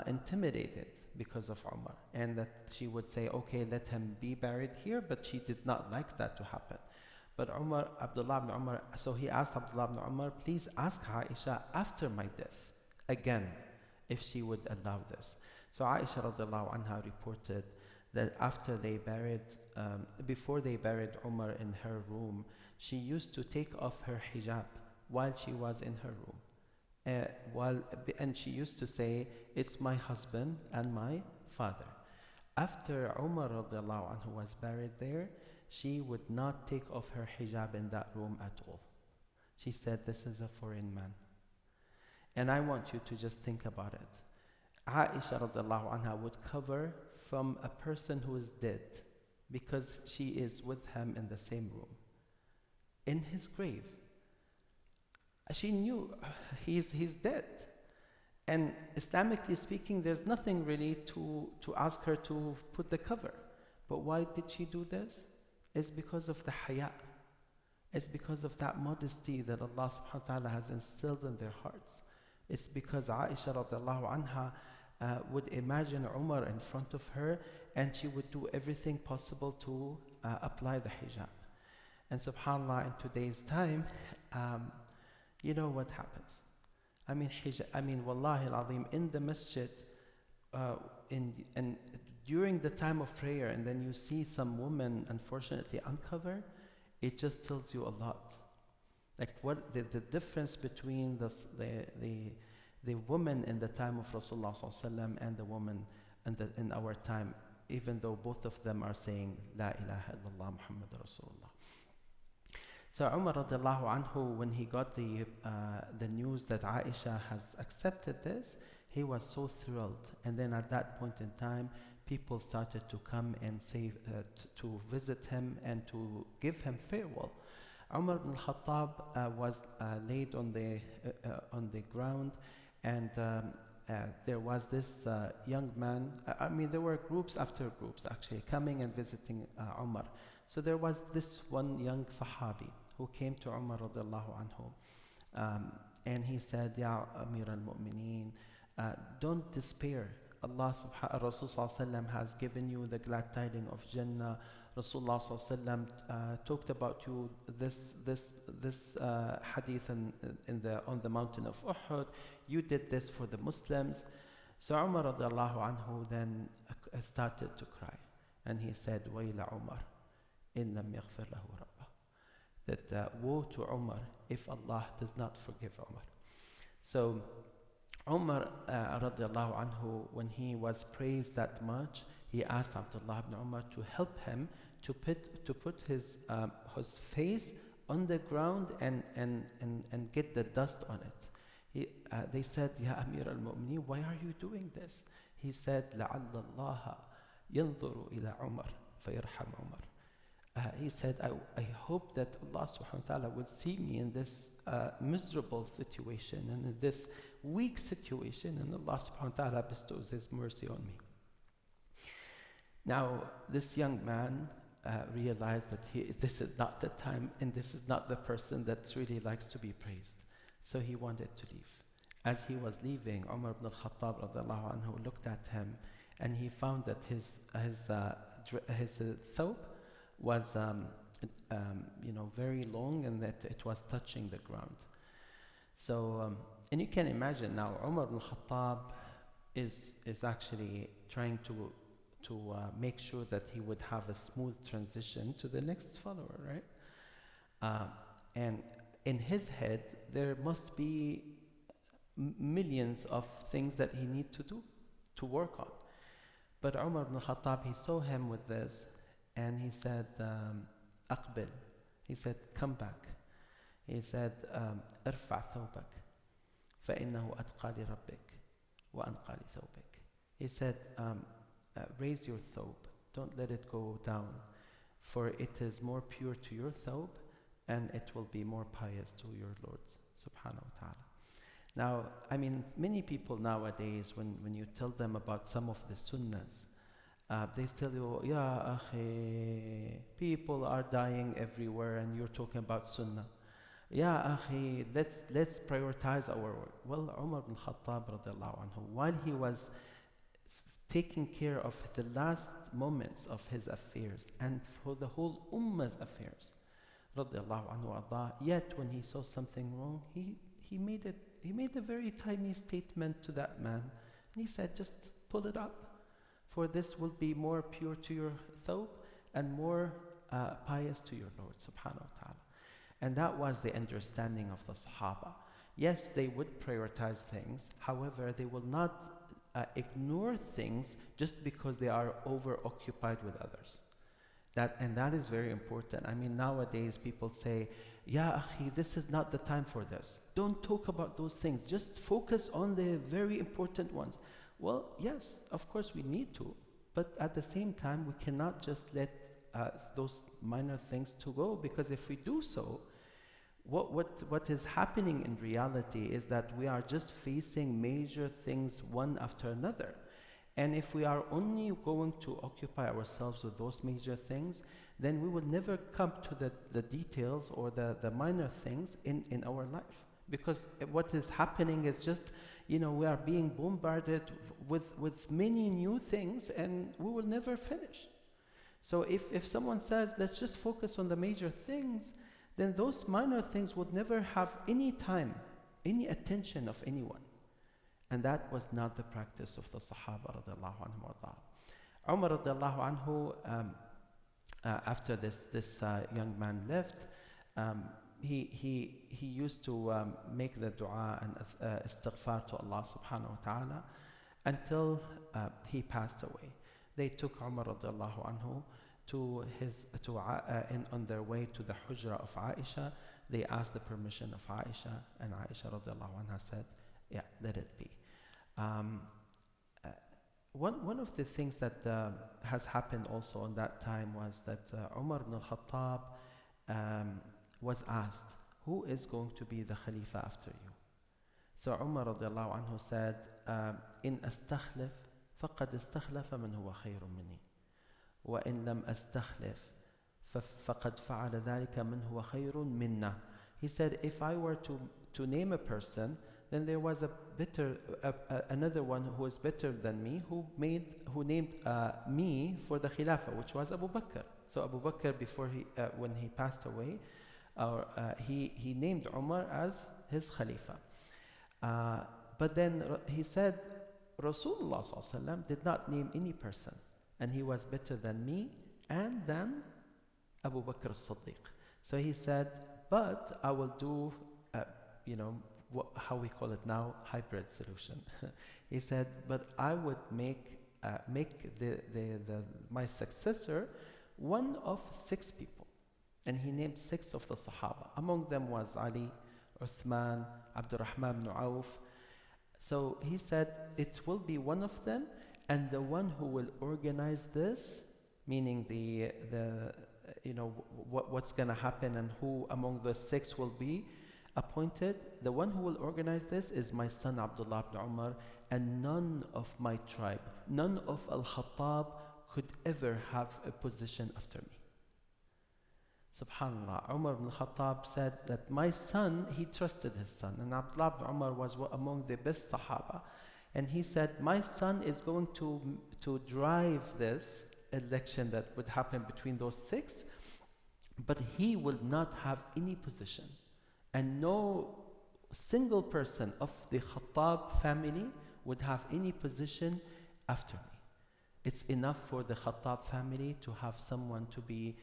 intimidated because of Umar, and that she would say, "Okay, let him be buried here," but she did not like that to happen. But Abdullah ibn Umar, so he asked Abdullah ibn Umar, please ask Aisha after my death again if she would allow this. So Aisha radiallahu anha reported that after they buried, before they buried Umar in her room, she used to take off her hijab while she was in her room. And she used to say, it's my husband and my father. After Umar radiallahu anhu was buried there, she would not take off her hijab in that room at all. She said, this is a foreign man. And I want you to just think about it. Aisha radiallahu anha would cover from a person who is dead because she is with him in the same room. In his grave. She knew he's dead. And Islamically speaking, there's nothing really to ask her to put the cover. But why did she do this? It's because of the haya. It's because of that modesty that Allah subhanahu wa ta'ala has instilled in their hearts. It's because Aisha radiallahu anha would imagine Umar in front of her, and she would do everything possible to apply the hijab. And subhanAllah, in today's time, you know what happens. I mean, wallahi al-azim, in the masjid, and during the time of prayer, and then you see some woman unfortunately uncover, it just tells you a lot. Like what the difference between the woman in the time of Rasulullah ﷺ and the woman in our time, even though both of them are saying La ilaha illallah Muhammad Rasulullah. So Umar radiallahu anhu, when he got the news that Aisha has accepted this, he was so thrilled. And then at that point in time, people started to come and say, to visit him and to give him farewell. Umar ibn al-Khattab was laid on the ground, and there was this young man. There were groups after groups actually coming and visiting Umar. So there was this one young Sahabi who came to Umar radiallahu anhu, and he said, Ya Amir al-Mu'mineen, don't despair. Rasulullah has given you the glad tidings of Jannah. Rasulullah talked about you this hadith on the mountain of Uhud. You did this for the Muslims. So Umar radiallahu anhu then started to cry, and he said, Wayla Umar, in lam yaghfir lahu rabbah. That woe to Umar if Allah does not forgive Umar. So Umar radiallahu anhu, when he was praised that much, he asked Abdullah ibn Umar to help him to put his face on the ground and get the dust on it. They said, Ya Amir al-Mu'mineen, why are you doing this? He said, لَعَلَّ اللَّهَ يَنظُرُ إِلَى عُمَرَ فَيَرْحَمْ عُمَرَ. He said, I hope that Allah subhanahu wa ta'ala would see me in this miserable situation and in this weak situation, and Allah subhanahu wa ta'ala bestows His mercy on me. Now, this young man realized that this is not the time and this is not the person that really likes to be praised. So he wanted to leave. As he was leaving, Umar ibn al-Khattab radiallahu anhu looked at him, and he found that his thawb was very long, and that it was touching the ground. So and you can imagine now, Umar ibn al-Khattab is actually trying to make sure that he would have a smooth transition to the next follower, right? And in his head, there must be millions of things that he needs to do, to work on. But Umar ibn al-Khattab, he saw him with this, and he said, Aqbil. He said, come back. He said, Irfa' thawbak, فَإِنَّهُ أَتْقَى لِرَبِّكَ وَأَنْقَى لِثَوْبِكَ. He said, raise your thawb. Don't let it go down, for it is more pure to your thawb, and it will be more pious to your Lord subhanahu wa ta'ala. Now, many people nowadays, when you tell them about some of the sunnahs, they tell you, Ya akhi, people are dying everywhere and you're talking about sunnah. Ya akhi, let's prioritize our work. Well, Umar ibn Khattab radiallahu anhu, while he was taking care of the last moments of his affairs and for the whole ummah's affairs, radiallahu anhu arda. Yet when he saw something wrong, he made a very tiny statement to that man. And he said, just pull it up, for this will be more pure to your thawb and more pious to your Lord subhanahu wa ta'ala. And that was the understanding of the Sahaba. Yes, they would prioritize things. However, they will not ignore things just because they are over-occupied with others. That is very important. I mean, nowadays people say, Ya akhi, this is not the time for this. Don't talk about those things. Just focus on the very important ones. Well, yes, of course we need to. But at the same time, we cannot just let those minor things to go, because if we do so, what is happening in reality is that we are just facing major things one after another. And if we are only going to occupy ourselves with those major things, then we will never come to the details or the minor things in our life. Because what is happening is just, we are being bombarded with many new things, and we will never finish. So if someone says, let's just focus on the major things, then those minor things would never have any time, any attention of anyone. And that was not the practice of the Sahaba radiallahu anhu arda. Umar radiallahu anhu, after this young man left, he used to make the dua and istighfar to Allah subhanahu wa ta'ala until he passed away. They took Umar radiallahu anhu on their way to the hujra of Aisha. They asked the permission of Aisha, and Aisha radiallahu anha said, yeah, let it be. One of the things that has happened also on that time was that Umar ibn al-Khattab was asked, who is going to be the Khalifa after you? So Umar radiallahu anhu said, in astakhlif faqad istakhlafa man huwa khayrun minni, wa in lam astakhlif faqad fa'ala dhalika man huwa khayrun minna. He said, if I were to name a person, then there was another one who was better than me, who named me for the Khilafah, which was Abu Bakr. So Abu Bakr, before when he passed away, he named Umar as his Khalifa. But then he said, Rasulullah ﷺ did not name any person, and he was better than me and than Abu Bakr as-Siddiq. So he said, but I will do, how we call it now, hybrid solution. He said, but I would make my successor one of 6 people. And he named 6 of the Sahaba. Among them was Ali, Uthman, Abdurrahman ibn Auf. So he said, it will be one of them, and the one who will organize this, meaning what's going to happen and who among the 6 will be appointed, the one who will organize this is my son Abdullah ibn Umar, and none of my tribe, none of Al-Khattab could ever have a position after me. Subhanallah, Umar ibn Khattab said that my son, he trusted his son, and Abdullah ibn Umar was among the best Sahaba, and he said, my son is going to drive this election that would happen between those 6, but he will not have any position. And no single person of the Khattab family would have any position after me. It's enough for the Khattab family to have someone to be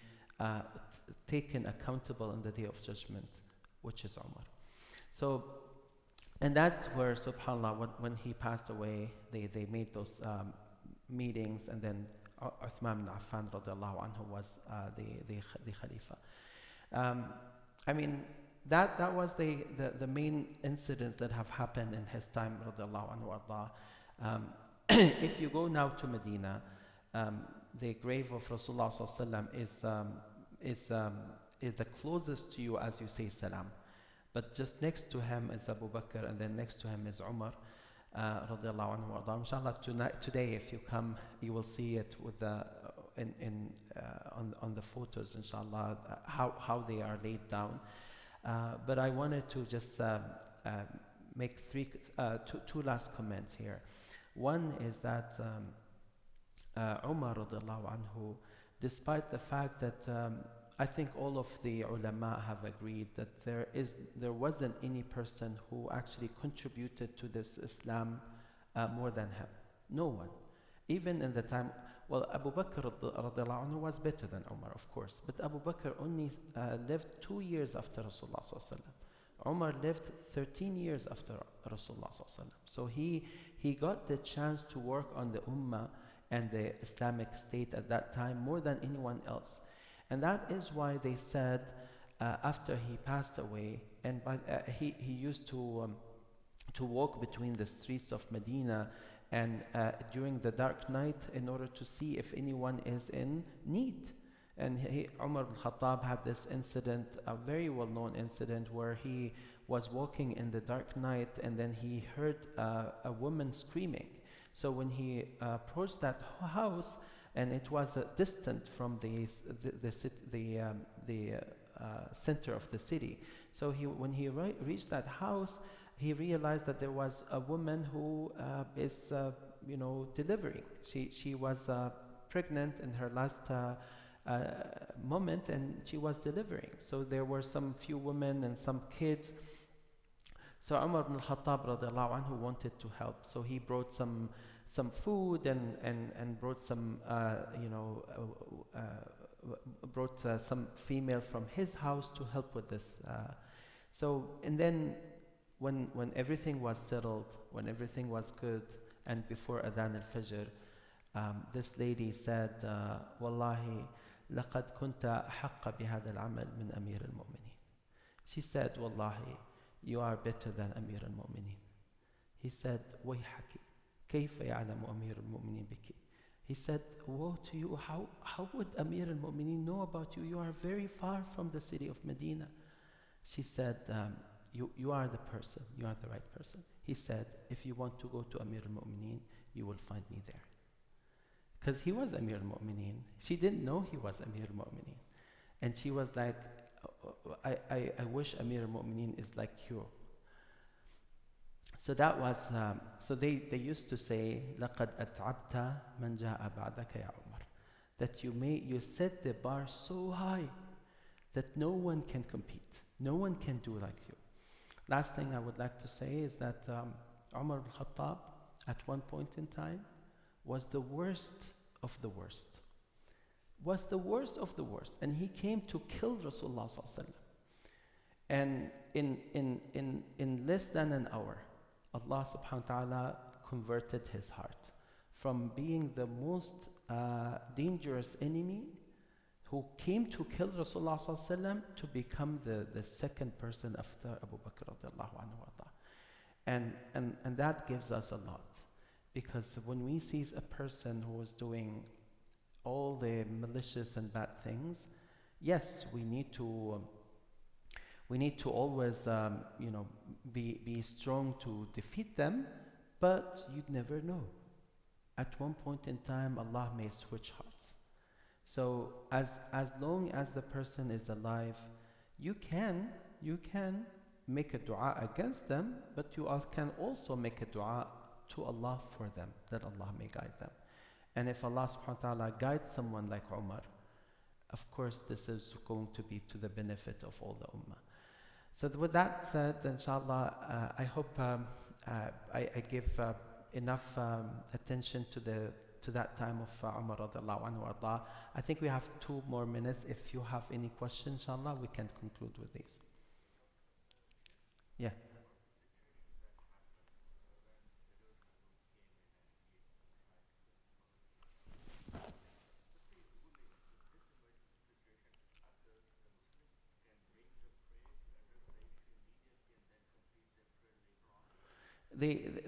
taken accountable on the Day of Judgment, which is Umar. So, and that's where, subhanAllah, when he passed away, they made those meetings, and then Uthman ibn Affan radiallahu anhu was the Khalifa. I mean, that was the main incidents that have happened in his time, radiallahu anhu arda. If you go now to Medina, the grave of Rasulullah sallallahu is the closest to you as you say salam. But just next to him is Abu Bakr, and then next to him is Umar, radiallahu anhu arda. Inshallah, today if you come, you will see it with on the photos, inshallah, how they are laid down. But I wanted to just make two last comments here. One is that Umar radiallahu anhu, despite the fact that I think all of the ulama have agreed that there wasn't any person who actually contributed to this Islam more than him. No one. Even in the time, well, Abu Bakr radiallahu anhu was better than Umar, of course, but Abu Bakr only lived 2 years after Rasulullah sallallahu alaihi wasallam. Umar lived 13 years after Rasulullah sallallahu alaihi wasallam. So he got the chance to work on the Ummah and the Islamic State at that time more than anyone else. And that is why they said after he passed away, and he used to walk between the streets of Medina and during the dark night in order to see if anyone is in need. And Umar ibn Khattab had this incident, a very well-known incident, where he was walking in the dark night and then he heard a woman screaming. So when he approached that house, and it was distant from the center of the city. So when he reached that house, he realized that there was a woman who is delivering. She was pregnant in her last moment, and she was delivering. So there were some few women and some kids. So Umar ibn al-Khattab radiallahu anhu wanted to help. So he brought some food and brought some some female from his house to help with this. And then when everything was settled, when everything was good, and before Adhan al-Fajr, this lady said, Wallahi, لقد كنت أحق بهذا العمل من أمير المؤمنين. She said, Wallahi, you are better than Amir al-Mu'mineen. He said, ويحك كيف يعلم أمير المؤمنين بك. He said, woe to you, how would Amir al-Mu'mineen know about you? You are very far from the city of Medina. She said, you are the person, you are the right person. He said, if you want to go to Amir al-Mu'mineen, you will find me there. Because he was Amir al-Mu'mineen. She didn't know he was Amir al-Mu'mineen. And she was like, I wish Amir al-Mu'mineen is like you. So that was, so they used to say, لَقَدْ أَتْعَبْتَ مَنْ جَاءَ بَعْدَكَ يَا عُمَرَ. That you set the bar so high that no one can compete. No one can do like you. Last thing I would like to say is that Umar ibn Khattab, at one point in time, was the worst of the worst. Was the worst of the worst. And he came to kill Rasulullah sallallahu alaihi wasallam. And in less than an hour, Allah subhanahu wa ta'ala converted his heart from being the most dangerous enemy who came to kill Rasulullah sallallahu alaihi wasallam to become the second person after Abu Bakr radiallahu anhu. And that gives us a lot. Because when we see a person who is doing all the malicious and bad things, yes, we need to always be strong to defeat them, but you'd never know. At one point in time, Allah may switch hearts. So as long as the person is alive, you can make a dua against them, but you can also make a dua to Allah for them, that Allah may guide them. And if Allah subhanahu wa ta'ala guides someone like Umar, of course this is going to be to the benefit of all the ummah. So with that said, inshallah, I hope I give enough attention to that time of Umar radiallahu anhu arda. I think we have 2 more minutes. If you have any questions, inshallah, we can conclude with these. Yeah.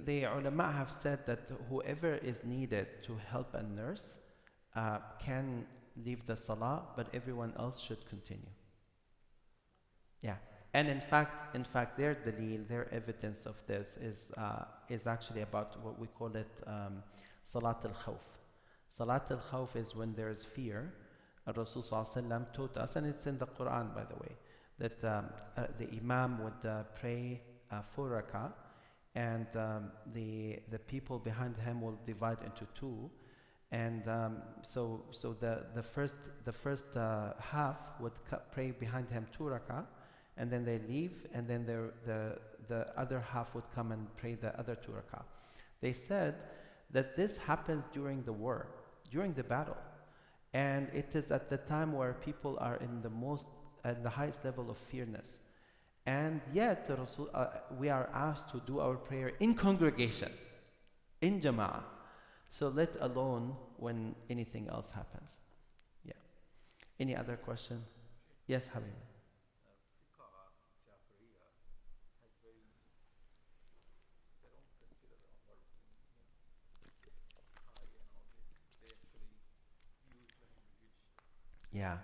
The ulama have said that whoever is needed to help a nurse can leave the salah, but everyone else should continue. Yeah, and in fact, their dalil, their evidence of this is actually about what we call it salat al-khawf. Salat al-khawf is when there is fear. Rasul sallallahu alaihi wasallam taught us, and it's in the Quran, by the way, that the imam would pray 4 rak'ah. And the people behind him will divide into 2, And so the first half would pray behind him 2 rak'ah, and then they leave, and then the other half would come and pray the other 2 rak'ah. They said that this happens during the war, during the battle, and it is at the time where people are at the highest level of fearness, and yet we are asked to do our prayer in congregation, in jama'ah. So let alone when anything else happens. Yeah. Any other question? Yes, Habib. Yeah.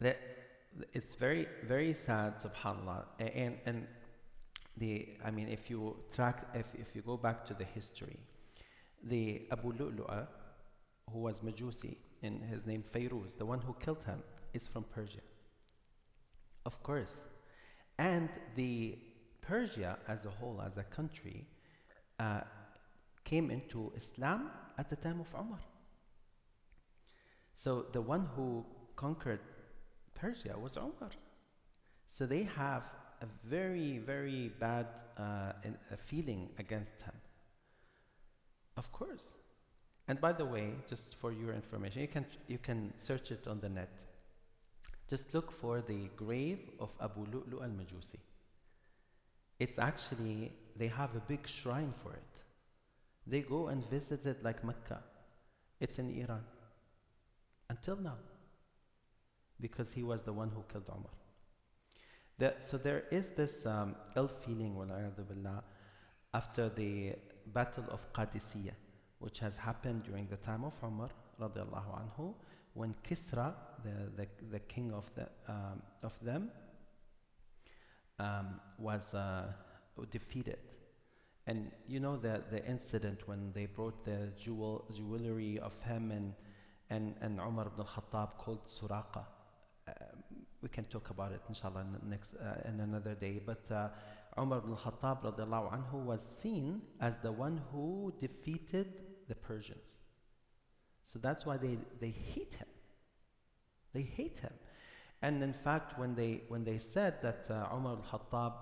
That it's very very sad, subhanallah. And if you go back to the history, the Abu Lu'lu'a, who was Majusi, and his name Fayruz, the one who killed him, is from Persia. Of course. And the Persia as a whole, as a country, came into Islam at the time of Umar. So the one who conquered Persia was Umar. So they have a very, very bad feeling against him. Of course. And by the way, just for your information, you can search it on the net. Just look for the grave of Abu Lu'lu al-Majusi. It's actually, they have a big shrine for it. They go and visit it like Mecca. It's in Iran. Until now. Because he was the one who killed Umar. So there is this ill feeling, wal'ayadu billah, after the Battle of Qadisiyah, which has happened during the time of Umar radiallahu anhu, when Kisra, the king of them, was defeated. And you know the incident when they brought the jewelry of him, and Umar ibn al-Khattab called Suraqa. We can talk about it inshallah in another day, but Umar ibn al-Khattab radiallahu anhu was seen as the one who defeated the Persians. So that's why they hate him. They hate him. And in fact, when they said that Umar al-Khattab,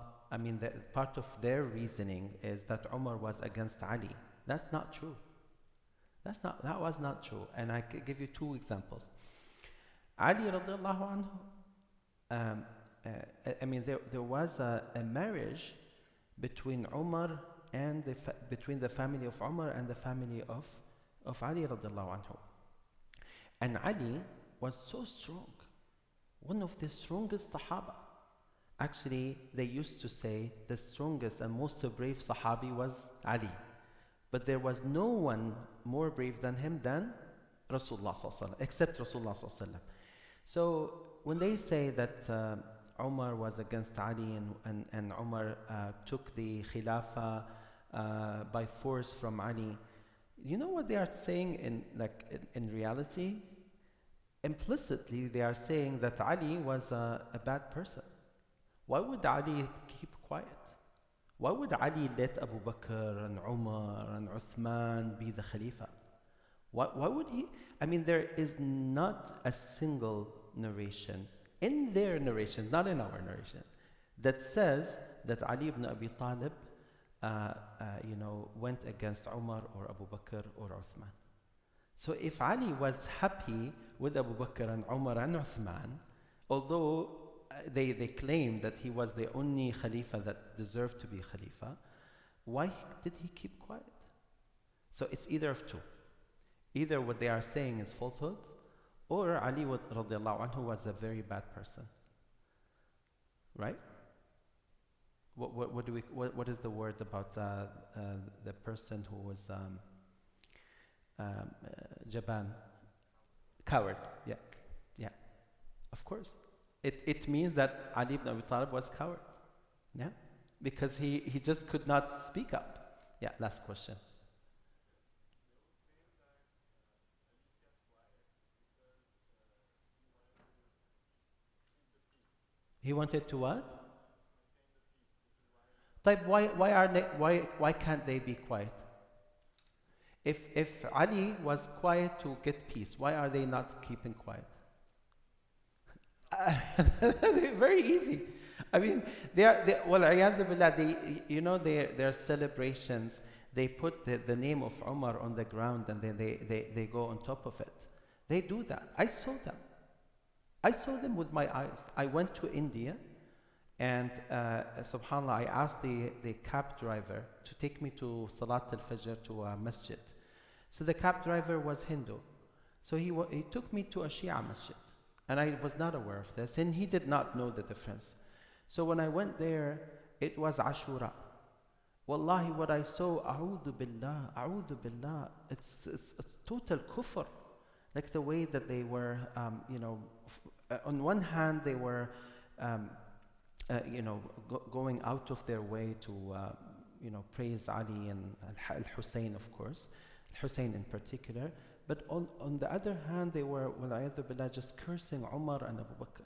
part of their reasoning is that Umar was against Ali. That's not true. That was not true. And I can give you 2 examples. Ali radiallahu anhu, there was a marriage between Umar and between the family of Umar and the family of Ali radiallahu anhu. And Ali was so strong, one of the strongest Sahaba. Actually, they used to say the strongest and most brave Sahabi was Ali. But there was no one more brave than him than Rasulullah sallallahu alaihi wasallam, except Rasulullah sallallahu alaihi wasallam. So when they say that Umar was against Ali and Umar took the Khilafah by force from Ali, you know what they are saying in reality? Implicitly, they are saying that Ali was a bad person. Why would Ali keep quiet? Why would Ali let Abu Bakr and Umar and Uthman be the Khalifa? Why would he? There is not a single narration in their narration, not in our narration, that says that Ali ibn Abi Talib went against Umar or Abu Bakr or Uthman. So if Ali was happy with Abu Bakr and Umar and Uthman, although they claim that he was the only Khalifa that deserved to be Khalifa, why did he keep quiet? So it's either of two. Either what they are saying is falsehood, or Ali radiallahu anhu was a very bad person. Right? What is the word about the person who was Jaban? Coward. Yeah. Of course. It means that Ali ibn Abi Talib was coward. Yeah? Because he just could not speak up. Yeah, last question. He wanted to what? Why can't they be quiet? If Ali was quiet to get peace, why are they not keeping quiet? Very easy. I mean, well, a'yadhu billah, their celebrations, they put the name of Umar on the ground and then they go on top of it. They do that. I saw them. I saw them with my eyes. I went to India and subhanAllah, I asked the cab driver to take me to Salat al-Fajr to a masjid. So the cab driver was Hindu. So he took me to a Shia masjid. And I was not aware of this, and he did not know the difference. So when I went there, it was Ashura. Wallahi, what I saw, a'udhu billah, it's total kufr. Like the way that they were, on one hand, they were, going out of their way to, praise Ali and Al-Hussein, of course, Al-Hussein in particular. But on the other hand, they were, wal-'iyadhu billah, just cursing Umar and Abu Bakr.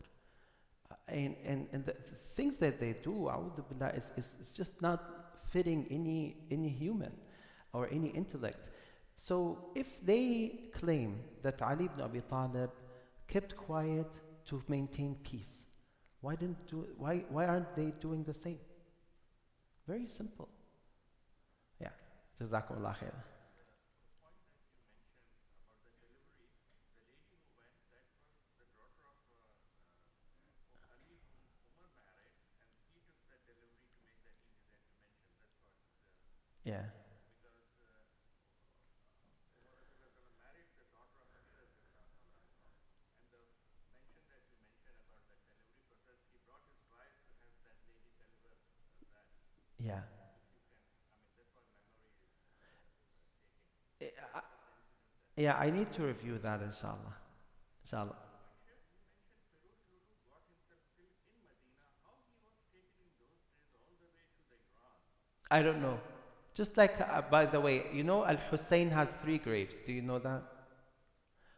And the things that they do, a'udhu billah, is just not fitting any human or any intellect. So if they claim that Ali ibn Abi Talib kept quiet to maintain peace, why aren't they doing the same? Very simple. Yeah. Jazakumullah khair. Yeah. Yeah. Eh, I- Yeah, I need to review that, inshallah. Inshallah. I don't know. Just like, by the way, Al Hussein has 3 graves. Do you know that?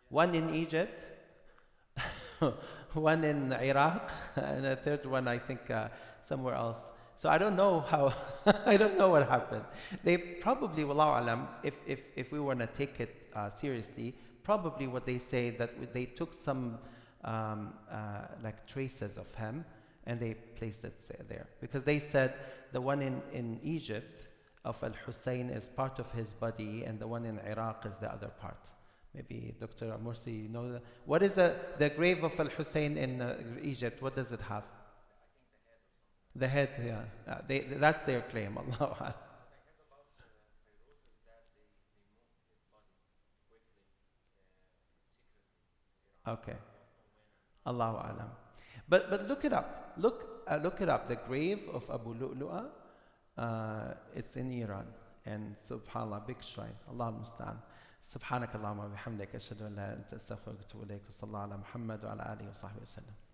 One in Egypt, one in Iraq, and a third one, I think, somewhere else. So I don't know how, I don't know what happened. They probably, wallahu alam, if we want to take it seriously, probably what they say that they took some like traces of him and they placed it there. Because they said the one in Egypt of Al-Hussein is part of his body and the one in Iraq is the other part. Maybe Dr. Amursi, you know that. What is the grave of Al-Hussein in Egypt? What does it have? The head, yeah. That's their claim, Allah. Okay. Allahu alam. But look it up. Look it up. The grave of Abu Lu'lu'a, it's in Iran. And subhanallah, big shrine. Allah al-Musta'an. سبحانك اللهم وبحمدك أشهد أن لا إله إلا أنت أستغفرك وأتوب إليك وصلى الله على محمد وعلى آله وصحبه وسلم